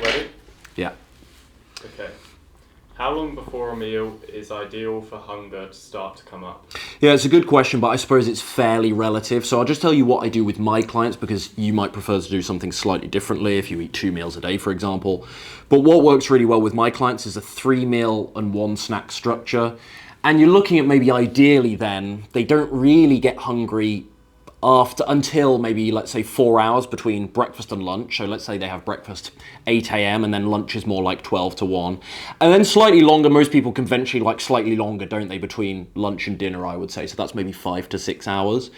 Ready? Yeah. Okay. How long before a meal is ideal for hunger to start to come up? Yeah, it's a good question, but I suppose it's fairly relative. So I'll just tell you what I do with my clients, because you might prefer to do something slightly differently if you eat 2 meals a day, for example. But what works really well with my clients is a 3-meal and 1 snack structure. And you're looking at maybe ideally then, they don't really get hungry until maybe, let's say, 4 hours between breakfast and lunch. So let's say they have breakfast 8 a.m. and then lunch is more like 12 to 1. And then slightly longer, most people conventionally like slightly longer, don't they, between lunch and dinner, I would say. So that's maybe 5 to 6 hours.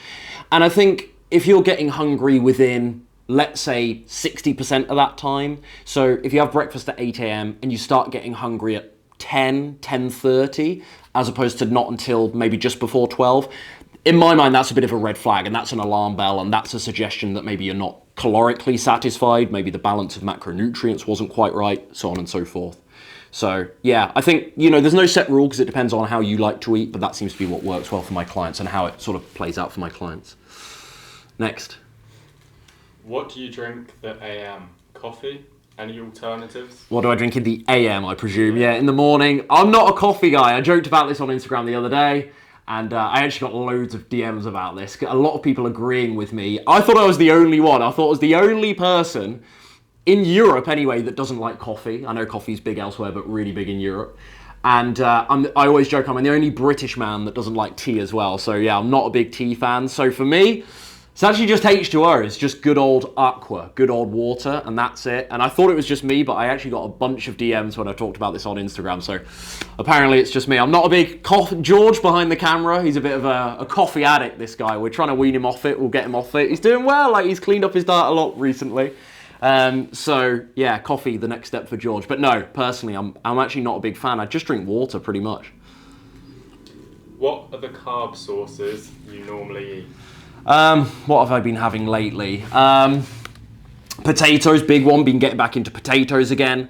And I think if you're getting hungry within, let's say, 60% of that time, so if you have breakfast at 8 a.m. and you start getting hungry at 10:30, as opposed to not until maybe just before 12, in my mind, that's a bit of a red flag, and that's an alarm bell, and that's a suggestion that maybe you're not calorically satisfied, maybe the balance of macronutrients wasn't quite right, so on and so forth. So yeah, I think, there's no set rule because it depends on how you like to eat, but that seems to be what works well for my clients and how it sort of plays out for my clients. Next. What do you drink at AM? Coffee? Any alternatives? What do I drink in the AM, I presume? Yeah, in the morning. I'm not a coffee guy. I joked about this on Instagram the other day. And I actually got loads of DMs about this. A lot of people agreeing with me. I thought I was the only one. I thought I was the only person, in Europe anyway, that doesn't like coffee. I know coffee's big elsewhere, but really big in Europe. And I always joke I'm the only British man that doesn't like tea as well. So yeah, I'm not a big tea fan. So for me, it's actually just H2O. It's just good old aqua, good old water, and that's it. And I thought it was just me, but I actually got a bunch of DMs when I talked about this on Instagram. So apparently it's just me. I'm not a big George behind the camera. He's a bit of a coffee addict, this guy. We're trying to wean him off it. We'll get him off it. He's doing well. Like, he's cleaned up his diet a lot recently. So yeah, coffee, the next step for George. But no, personally, I'm actually not a big fan. I just drink water pretty much. What are the carb sources you normally eat? What have I been having lately? Potatoes, big one, been getting back into potatoes again.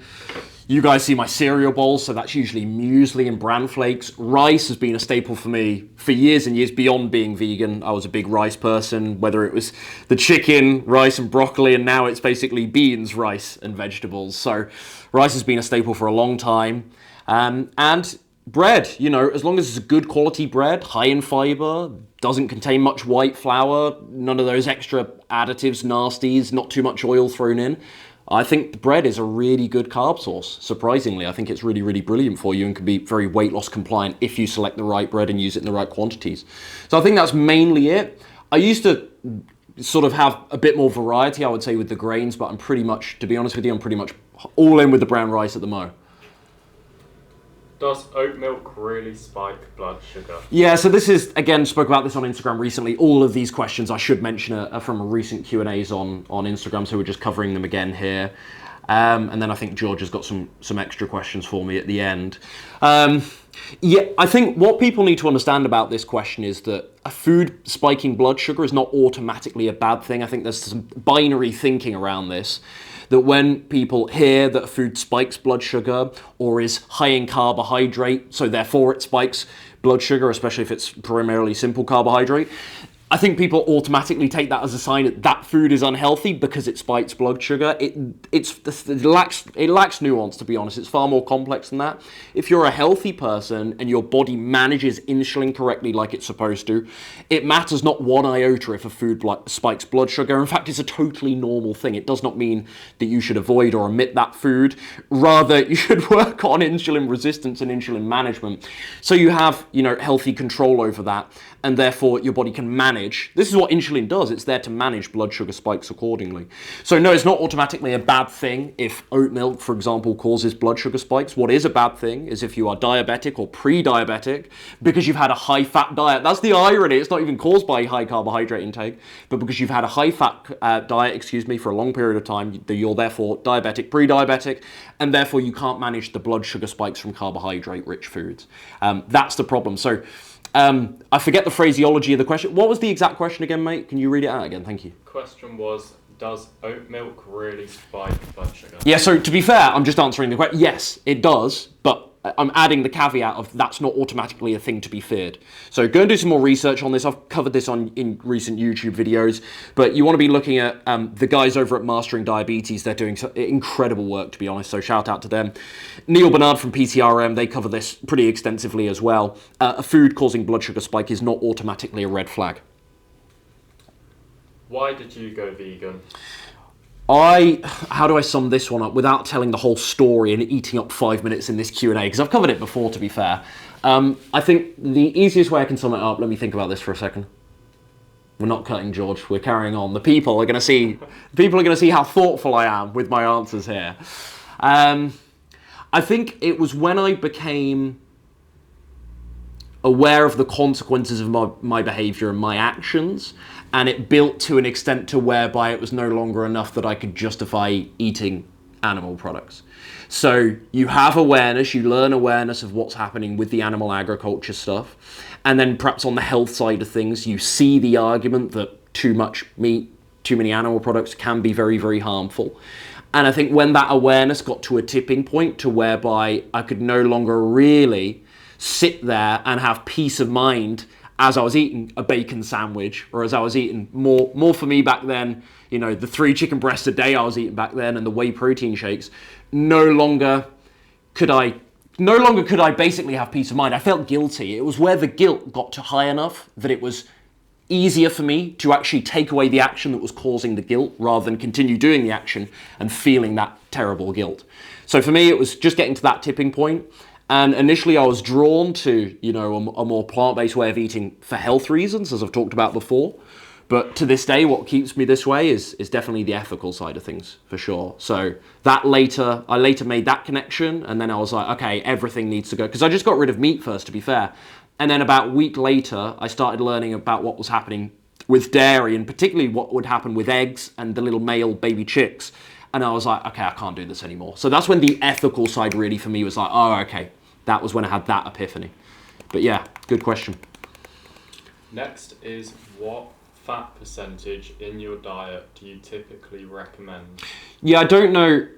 You guys see my cereal bowls, so that's usually muesli and bran flakes. Rice has been a staple for me for years and years beyond being vegan. I was a big rice person, whether it was the chicken, rice and broccoli, and now it's basically beans, rice and vegetables. So rice has been a staple for a long time. And bread, as long as it's a good quality bread, high in fiber, doesn't contain much white flour, none of those extra additives, nasties, not too much oil thrown in. I think the bread is a really good carb source. Surprisingly, I think it's really, really brilliant for you and can be very weight loss compliant if you select the right bread and use it in the right quantities. So I think that's mainly it. I used to sort of have a bit more variety, I would say, with the grains, but I'm pretty much, to be honest with you, I'm pretty much all in with the brown rice at the moment. Does oat milk really spike blood sugar? Yeah, so this is, again, spoke about this on Instagram recently. All of these questions, I should mention, are from a recent Q&As on Instagram, so we're just covering them again here. And then I think George has got some extra questions for me at the end. Yeah, I think what people need to understand about this question is that a food spiking blood sugar is not automatically a bad thing. I think there's some binary thinking around this, that when people hear that a food spikes blood sugar or is high in carbohydrate, so therefore it spikes blood sugar, especially if it's primarily simple carbohydrate, I think people automatically take that as a sign that that food is unhealthy because it spikes blood sugar. It lacks nuance, to be honest. It's far more complex than that. If you're a healthy person and your body manages insulin correctly like it's supposed to, it matters not one iota if a food spikes blood sugar. In fact, it's a totally normal thing. It does not mean that you should avoid or omit that food. Rather, you should work on insulin resistance and insulin management so you have, healthy control over that, and therefore your body can manage. This is what insulin does. It's there to manage blood sugar spikes accordingly. So no, it's not automatically a bad thing if oat milk, for example, causes blood sugar spikes. What is a bad thing is if you are diabetic or pre-diabetic because you've had a high-fat diet. That's the irony. It's not even caused by high carbohydrate intake, but because you've had a high-fat diet, for a long period of time, you're therefore diabetic, pre-diabetic, and therefore you can't manage the blood sugar spikes from carbohydrate-rich foods. That's the problem. So I forget the phraseology of the question. What was the exact question again, mate? Can you read it out again? Thank you. Question was, does oat milk really spike blood sugar? Yeah, so to be fair, I'm just answering the question. Yes, it does, but I'm adding the caveat of that's not automatically a thing to be feared. So go and do some more research on this. I've covered this in recent YouTube videos, but you want to be looking at the guys over at Mastering Diabetes. They're doing incredible work, to be honest, so shout out to them. Neil Bernard from PTRM, they cover this pretty extensively as well. A food causing blood sugar spike is not automatically a red flag. Why did you go vegan? How do I sum this one up without telling the whole story and eating up 5 minutes in this Q&A? Because I've covered it before, to be fair. I think the easiest way I can sum it up, let me think about this for a second. We're not cutting George, we're carrying on. The people are going to see how thoughtful I am with my answers here. I think it was when I became aware of the consequences of my behavior and my actions, and it built to an extent to whereby it was no longer enough that I could justify eating animal products. So you have awareness, you learn awareness of what's happening with the animal agriculture stuff, and then perhaps on the health side of things, you see the argument that too much meat, too many animal products can be very, very harmful. And I think when that awareness got to a tipping point to whereby I could no longer really sit there and have peace of mind as I was eating a bacon sandwich, or as I was eating more for me back then, you know, the 3 chicken breasts a day I was eating back then and the whey protein shakes, no longer could I basically have peace of mind. I felt guilty. It was where the guilt got to high enough that it was easier for me to actually take away the action that was causing the guilt rather than continue doing the action and feeling that terrible guilt. So for me, it was just getting to that tipping point. And initially I was drawn to, you know, a more plant-based way of eating for health reasons, as I've talked about before. But to this day, what keeps me this way is definitely the ethical side of things, for sure. So I later made that connection, and then I was like, okay, everything needs to go. Because I just got rid of meat first, to be fair. And then about a week later, I started learning about what was happening with dairy, and particularly what would happen with eggs and the little male baby chicks. And I was like, okay, I can't do this anymore. So that's when the ethical side really for me was like, oh, okay. That was when I had that epiphany. But yeah, good question. Next is, what fat percentage in your diet do you typically recommend? Yeah, I don't know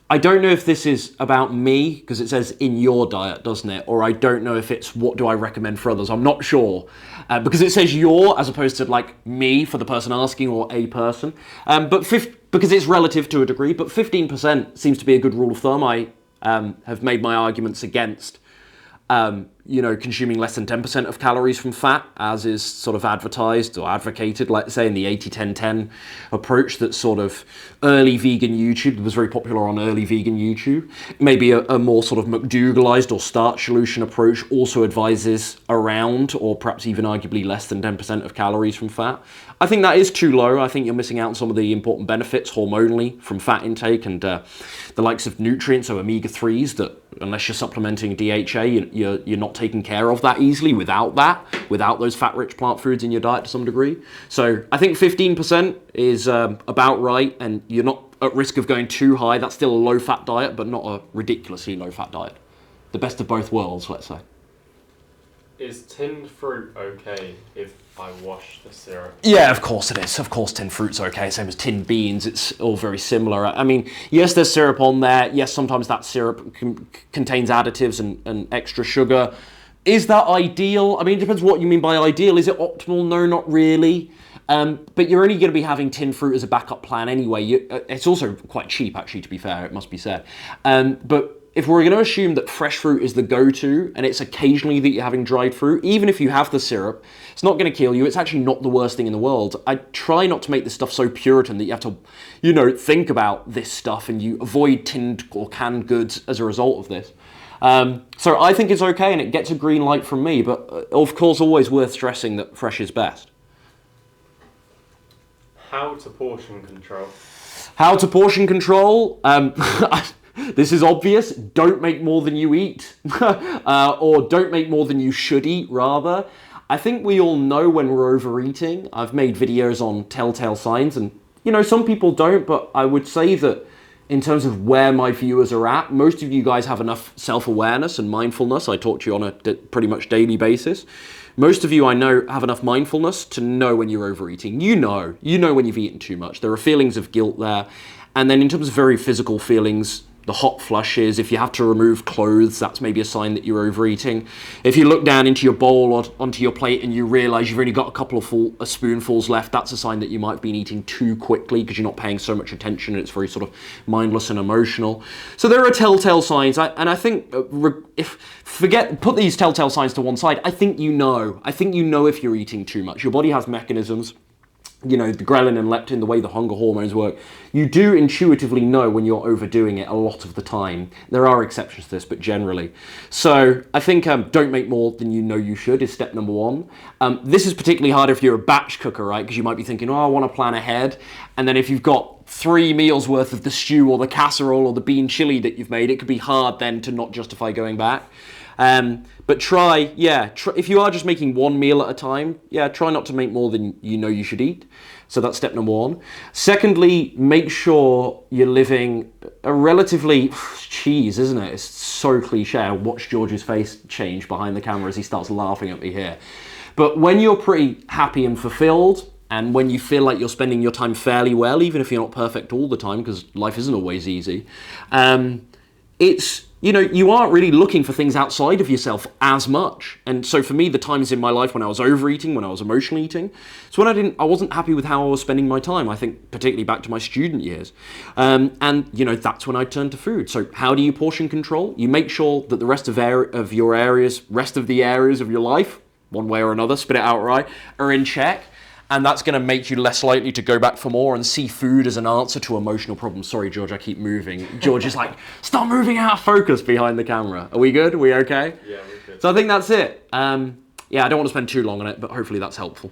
if this is about me, because it says in your diet, doesn't it? Or I don't know if it's what do I recommend for others. I'm not sure. Because it says your as opposed to like me for the person asking, or a person. Because it's relative to a degree, but 15% seems to be a good rule of thumb. I have made my arguments against consuming less than 10% of calories from fat, as is sort of advertised or advocated, let's say in the 80-10-10 approach that's sort of early vegan YouTube, was very popular on early vegan YouTube. Maybe a more sort of McDougallized or starch solution approach also advises around, or perhaps even arguably less than 10% of calories from fat. I think that is too low. I think you're missing out on some of the important benefits hormonally from fat intake, and the likes of nutrients, so omega-3s, that unless you're supplementing DHA, you're not taking care of that easily without those fat-rich plant foods in your diet to some degree. So I think 15% is about right, and you're not at risk of going too high. That's still a low-fat diet, but not a ridiculously low-fat diet. The best of both worlds, let's say. Is tinned fruit okay if I wash the syrup? Yeah, of course it is. Of course tinned fruit's okay, same as tinned beans. It's all very similar. I mean, yes, there's syrup on there. Yes, sometimes that syrup contains additives and extra sugar. Is that ideal? I mean, it depends what you mean by ideal. Is it optimal? No, not really. But you're only going to be having tinned fruit as a backup plan anyway. It's also quite cheap, actually, to be fair, it must be said. But if we're going to assume that fresh fruit is the go-to, and it's occasionally that you're having dried fruit, even if you have the syrup, it's not going to kill you. It's actually not the worst thing in the world. I try not to make this stuff so Puritan that you have to, think about this stuff, and you avoid tinned or canned goods as a result of this. So I think it's okay, and it gets a green light from me, but of course always worth stressing that fresh is best. How to portion control? How to portion control? This is obvious. Don't make more than you eat, or don't make more than you should eat, rather. I think we all know when we're overeating. I've made videos on telltale signs, and some people don't, but I would say that in terms of where my viewers are at, most of you guys have enough self-awareness and mindfulness. I talk to you on a pretty much daily basis. Most of you I know have enough mindfulness to know when you're overeating. You know when you've eaten too much. There are feelings of guilt there. And then in terms of very physical feelings, the hot flushes. If you have to remove clothes, that's maybe a sign that you're overeating. If you look down into your bowl or onto your plate and you realize you've only got a couple of spoonfuls left, that's a sign that you might have been eating too quickly because you're not paying so much attention and it's very sort of mindless and emotional. So there are telltale signs, and I think put these telltale signs to one side. I think you know if you're eating too much. Your body has mechanisms, the ghrelin and leptin, the way the hunger hormones work. You do intuitively know when you're overdoing it a lot of the time. There are exceptions to this, but generally. So I think don't make more than you know you should is step number one. This is particularly hard if you're a batch cooker, right? Because you might be thinking, I want to plan ahead. And then if you've got 3 meals worth of the stew or the casserole or the bean chili that you've made, it could be hard then to not justify going back. But try, if you are just making one meal at a time, try not to make more than you know you should eat. So that's step number one. Secondly, make sure you're living a relatively, cheese, isn't it? It's so cliche. I watch George's face change behind the camera as he starts laughing at me here. But when you're pretty happy and fulfilled, and when you feel like you're spending your time fairly well, even if you're not perfect all the time, because life isn't always easy, you aren't really looking for things outside of yourself as much. And so for me, the times in my life when I was overeating, when I was emotionally eating, it's when I wasn't happy with how I was spending my time. I think particularly back to my student years. That's when I turned to food. So how do you portion control? You make sure that the rest of the areas of your life, one way or another, spit it out right, are in check. And that's going to make you less likely to go back for more and see food as an answer to emotional problems. Sorry, George, I keep moving. George is like, stop moving out of focus behind the camera. Are we good? Are we okay? Yeah, we're good. So I think that's it. I don't want to spend too long on it, but hopefully that's helpful.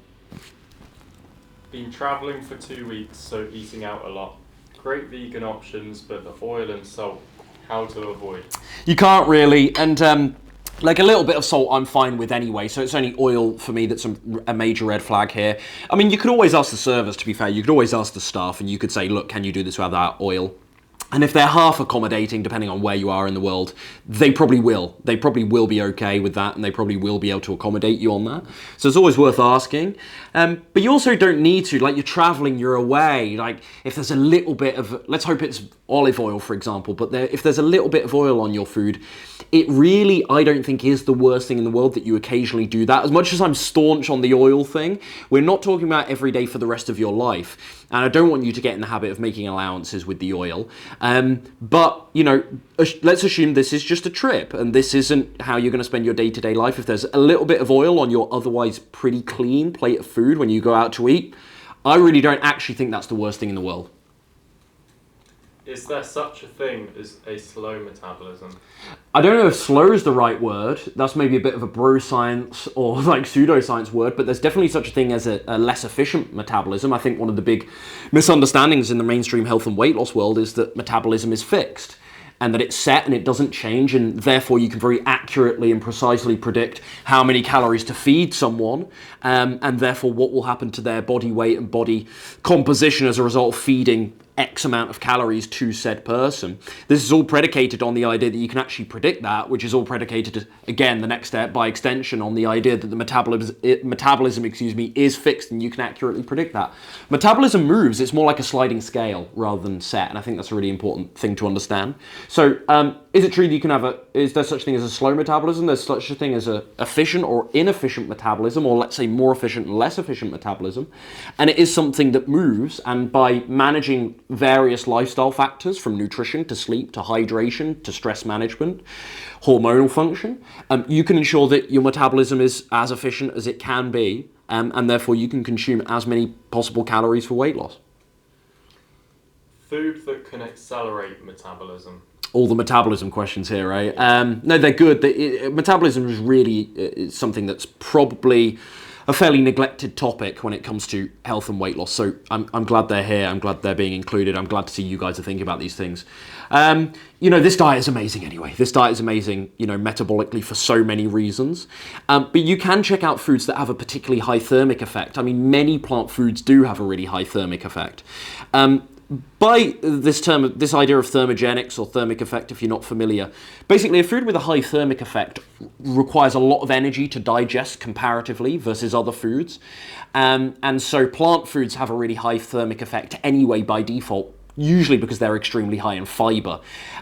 Been travelling for 2 weeks, so eating out a lot. Great vegan options, but the oil and salt, how to avoid? You can't really, and like a little bit of salt I'm fine with anyway, so it's only oil for me that's a major red flag here. I mean, you could always ask the servers, to be fair. You could always ask the staff and you could say, look, can you do this without oil? And if they're half accommodating, depending on where you are in the world, they probably will. They probably will be okay with that, and they probably will be able to accommodate you on that. So it's always worth asking. But you also don't need to. Like, you're traveling, you're away. Like, if there's a little bit of, let's hope it's olive oil, for example, but if there's a little bit of oil on your food, it really, I don't think, is the worst thing in the world that you occasionally do that. As much as I'm staunch on the oil thing, we're not talking about every day for the rest of your life. And I don't want you to get in the habit of making allowances with the oil. But, let's assume this is just a trip and this isn't how you're going to spend your day-to-day life. If there's a little bit of oil on your otherwise pretty clean plate of food when you go out to eat, I really don't actually think that's the worst thing in the world. Is there such a thing as a slow metabolism? I don't know if slow is the right word. That's maybe a bit of a bro science or like pseudoscience word, but there's definitely such a thing as a less efficient metabolism. I think one of the big misunderstandings in the mainstream health and weight loss world is that metabolism is fixed and that it's set and it doesn't change, and therefore you can very accurately and precisely predict how many calories to feed someone, and therefore what will happen to their body weight and body composition as a result of feeding X amount of calories to said person. This is all predicated on the idea that you can actually predict that, which is all predicated, again, the next step, by extension, on the idea that the metabolism is fixed and you can accurately predict that. Metabolism moves, it's more like a sliding scale rather than set, and I think that's a really important thing to understand. So, is it true that you can is there such a thing as a slow metabolism? There's such a thing as a efficient or inefficient metabolism, or let's say more efficient and less efficient metabolism, and it is something that moves, and by managing various lifestyle factors from nutrition to sleep to hydration to stress management, hormonal function, you can ensure that your metabolism is as efficient as it can be, and therefore you can consume as many possible calories for weight loss. Food that can accelerate metabolism. All the metabolism questions here, right? No, they're good. Metabolism is really something that's probably a fairly neglected topic when it comes to health and weight loss. So I'm glad they're here. I'm glad they're being included. I'm glad to see you guys are thinking about these things. This diet is amazing anyway. This diet is amazing, metabolically for so many reasons. But you can check out foods that have a particularly high thermic effect. I mean, many plant foods do have a really high thermic effect. By this idea of thermogenics or thermic effect, if you're not familiar, basically a food with a high thermic effect requires a lot of energy to digest comparatively versus other foods. And so plant foods have a really high thermic effect anyway by default usually because they're extremely high in fiber.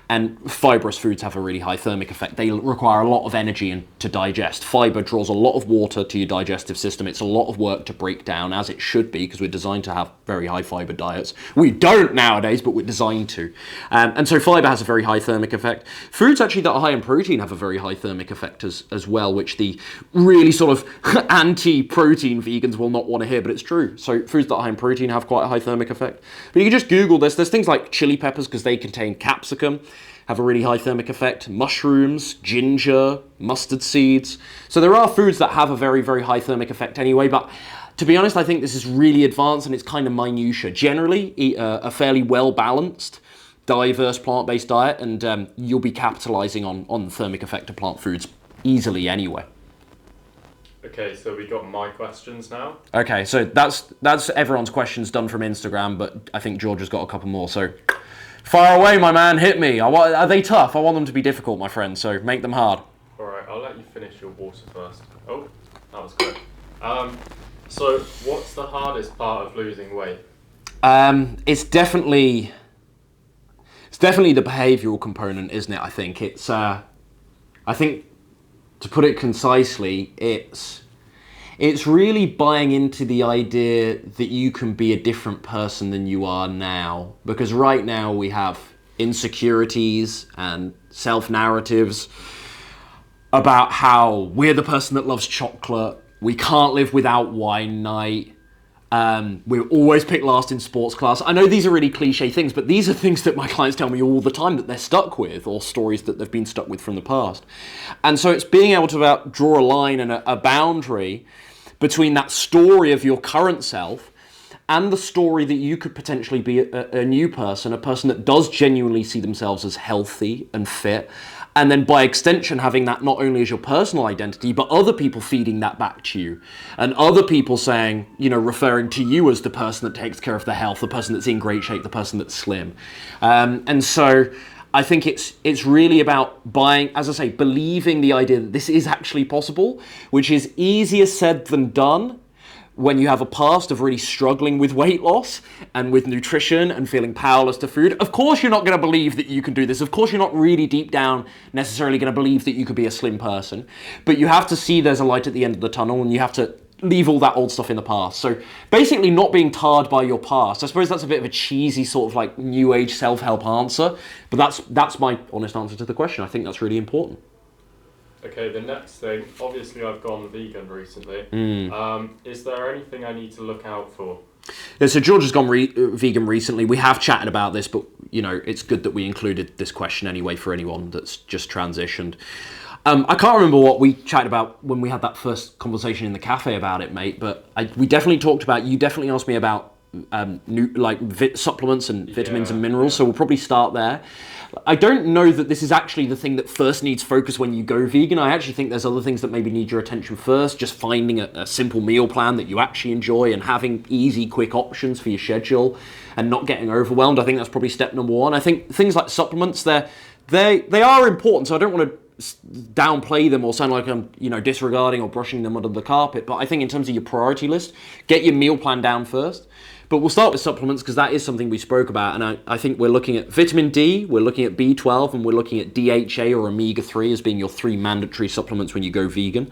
And fibrous foods have a really high thermic effect. They require a lot of energy to digest. Fiber draws a lot of water to your digestive system. It's a lot of work to break down, as it should be, because we're designed to have very high fiber diets. We don't nowadays, but we're designed to. And so fiber has a very high thermic effect. Foods actually that are high in protein have a very high thermic effect as well, which the really sort of anti-protein vegans will not want to hear, but it's true. So foods that are high in protein have quite a high thermic effect. But you can just Google this. There's things like chili peppers, because they contain capsicum, have a really high thermic effect. Mushrooms, ginger, mustard seeds. So there are foods that have a very, very high thermic effect anyway, but to be honest, I think this is really advanced and it's kind of minutiae. Generally, eat a fairly well-balanced, diverse plant-based diet, and you'll be capitalizing on the thermic effect of plant foods easily anyway. Okay, so we got my questions now. Okay, so that's everyone's questions done from Instagram, but I think George has got a couple more, so fire away, my man, hit me. Are they tough? I want them to be difficult, my friend, so make them hard. Alright, I'll let you finish your water first. Oh, that was quick. So what's the hardest part of losing weight? It's definitely the behavioural component, isn't it? I think it's. I think, to put it concisely, it's really buying into the idea that you can be a different person than you are now. Because right now we have insecurities and self-narratives about how we're the person that loves chocolate, we can't live without wine night, we always pick last in sports class. I know these are really cliche things, but these are things that my clients tell me all the time that they're stuck with, or stories that they've been stuck with from the past. And so it's being able to draw a line and a boundary between that story of your current self and the story that you could potentially be a new person, a person that does genuinely see themselves as healthy and fit. And then by extension, having that not only as your personal identity, but other people feeding that back to you. And other people saying, referring to you as the person that takes care of their health, the person that's in great shape, the person that's slim. And so I think it's really about believing the idea that this is actually possible, which is easier said than done when you have a past of really struggling with weight loss and with nutrition and feeling powerless to food. Of course you're not going to believe that you can do this. Of course you're not really deep down necessarily going to believe that you could be a slim person. But you have to see there's a light at the end of the tunnel, and you have to leave all that old stuff in the past. So basically not being tarred by your past. I suppose that's a bit of a cheesy sort of like new age self-help answer, but that's my honest answer to the question. I think that's really important. Okay, the next thing, obviously I've gone vegan recently. Is there anything I need to look out for? Yeah, so George has gone vegan recently. We have chatted about this, but it's good that we included this question anyway for anyone that's just transitioned. I can't remember what we chatted about when we had that first conversation in the cafe about it, mate, but you definitely asked me about supplements and vitamins and minerals, so we'll probably start there. I don't know that this is actually the thing that first needs focus when you go vegan. I actually think there's other things that maybe need your attention first. Just finding a simple meal plan that you actually enjoy and having easy, quick options for your schedule and not getting overwhelmed. I think that's probably step number one. I think things like supplements, they are important, so I don't want to downplay them or sound like I'm disregarding or brushing them under the carpet. But I think in terms of your priority list, get your meal plan down first. But we'll start with supplements because that is something we spoke about, and I think we're looking at vitamin D, we're looking at B12, and we're looking at DHA or omega-3 as being your 3 mandatory supplements when you go vegan.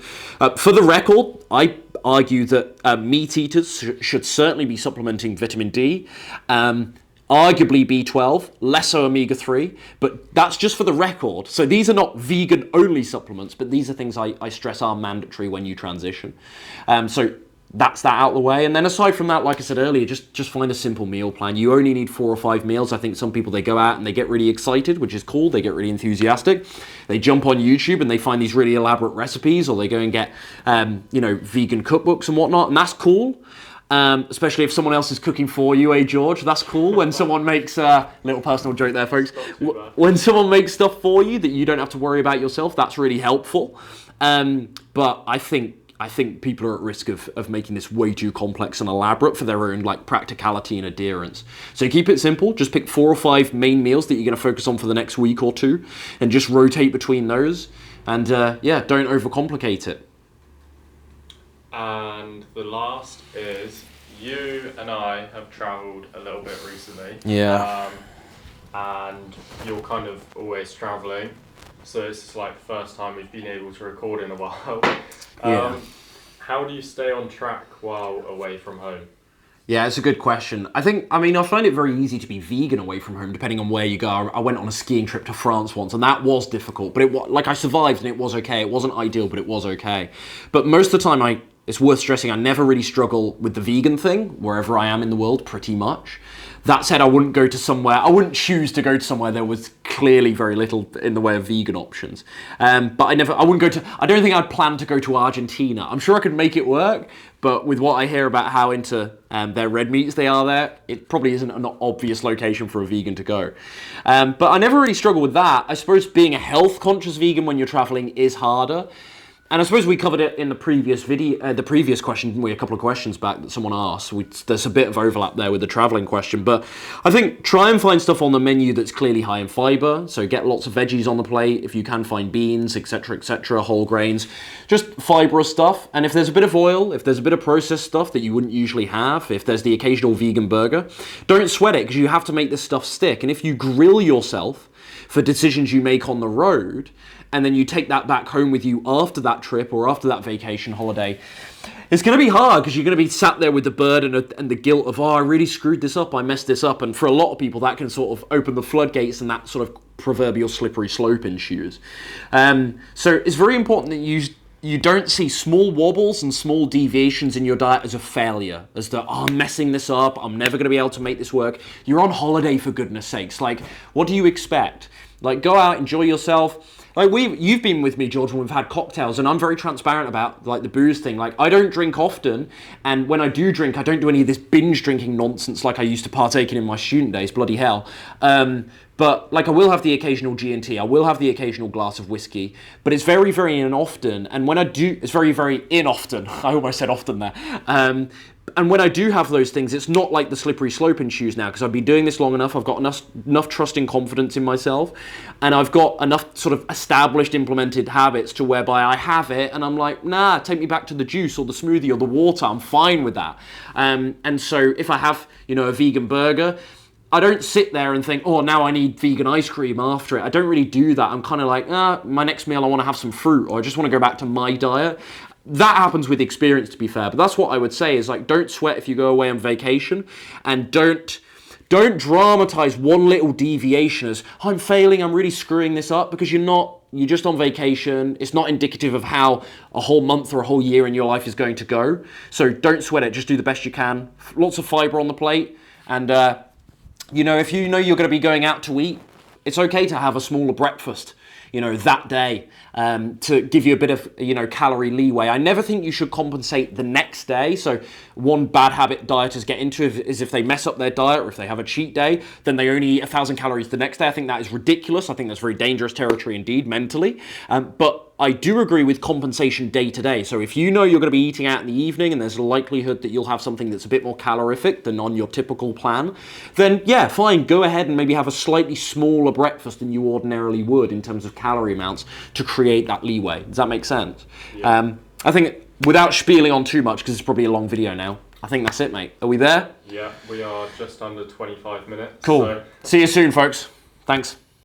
For the record, I argue that meat eaters should certainly be supplementing vitamin D, arguably B12, less so omega-3, but that's just for the record. So these are not vegan-only supplements, but these are things I stress are mandatory when you transition. So that's that out of the way. And then aside from that, like I said earlier, just find a simple meal plan. You only need 4 or 5 meals. I think some people, they go out and they get really excited, which is cool. They get really enthusiastic. They jump on YouTube and they find these really elaborate recipes, or they go and get, vegan cookbooks and whatnot. And that's cool. Especially if someone else is cooking for you, George? That's cool when someone makes little personal joke there, folks. When someone makes stuff for you that you don't have to worry about yourself, that's really helpful. But I think people are at risk of making this way too complex and elaborate for their own practicality and adherence. So keep it simple. Just pick 4 or 5 main meals that you're going to focus on for the next week or 2, and just rotate between those. And don't overcomplicate it. And the last is, you and I have travelled a little bit recently. Yeah. And you're kind of always travelling, so it's like the first time we've been able to record in a while. Yeah. How do you stay on track while away from home? Yeah, it's a good question. I find it very easy to be vegan away from home, depending on where you go. I went on a skiing trip to France once, and that was difficult, but I survived, and it was okay. It wasn't ideal, but it was okay. But most of the time, it's worth stressing, I never really struggle with the vegan thing, wherever I am in the world, pretty much. That said, I wouldn't choose to go to somewhere there was clearly very little in the way of vegan options. I don't think I'd plan to go to Argentina. I'm sure I could make it work, but with what I hear about how into their red meats they are there, it probably isn't an obvious location for a vegan to go. But I never really struggle with that. I suppose being a health-conscious vegan when you're traveling is harder. And I suppose we covered it in the previous video, the previous question, a couple of questions back that someone asked. There's a bit of overlap there with the traveling question, but I think try and find stuff on the menu that's clearly high in fiber. So get lots of veggies on the plate. If you can find beans, etc., whole grains, just fibrous stuff. And if there's a bit of oil, if there's a bit of processed stuff that you wouldn't usually have, if there's the occasional vegan burger, don't sweat it because you have to make this stuff stick. And if you grill yourself for decisions you make on the road, and then you take that back home with you after that trip or after that vacation holiday, it's going to be hard because you're going to be sat there with the burden and the guilt of, I really screwed this up, I messed this up. And for a lot of people, that can sort of open the floodgates and that sort of proverbial slippery slope ensues. So it's very important that you don't see small wobbles and small deviations in your diet as a failure, as the, I'm messing this up, I'm never going to be able to make this work. You're on holiday, for goodness sakes. Like, what do you expect? Like, go out, enjoy yourself. Like, you've been with me, George, when we've had cocktails, and I'm very transparent about, like, the booze thing. Like, I don't drink often, and when I do drink, I don't do any of this binge drinking nonsense like I used to partake in my student days, bloody hell. But, like, I will have the occasional G&T, I will have the occasional glass of whiskey, but it's very, very inoften, and when I do, it's very, very inoften. I almost said often there. And when I do have those things, it's not like the slippery slope ensues now, because I've been doing this long enough, I've got enough trust and confidence in myself, and I've got enough sort of established, implemented habits to whereby I have it, and I'm like, nah, take me back to the juice or the smoothie or the water, I'm fine with that. And so if I have, a vegan burger, I don't sit there and think, oh, now I need vegan ice cream after it. I don't really do that. I'm kind of like, my next meal I want to have some fruit, or I just want to go back to my diet. That happens with experience, to be fair, but that's what I would say is, like, don't sweat if you go away on vacation, and don't dramatize one little deviation as, I'm failing, I'm really screwing this up, because you're not. You're just on vacation. It's not indicative of how a whole month or a whole year in your life is going to go. So don't sweat it. Just do the best you can. Lots of fiber on the plate, and if you know you're going to be going out to eat, it's okay to have a smaller breakfast, that day, to give you a bit of, calorie leeway. I never think you should compensate the next day. So one bad habit dieters get into is if they mess up their diet, or if they have a cheat day, then they only eat 1,000 calories the next day. I think that is ridiculous. I think that's very dangerous territory indeed, mentally. But I do agree with compensation day to day. So if you know you're going to be eating out in the evening and there's a likelihood that you'll have something that's a bit more calorific than on your typical plan, then yeah, fine, go ahead and maybe have a slightly smaller breakfast than you ordinarily would in terms of calorie amounts to create that leeway. Does that make sense? Yeah. I think, without spieling on too much, because it's probably a long video now, I think that's it, mate. Are we there? Yeah, we are just under 25 minutes. Cool. So. See you soon, folks. Thanks.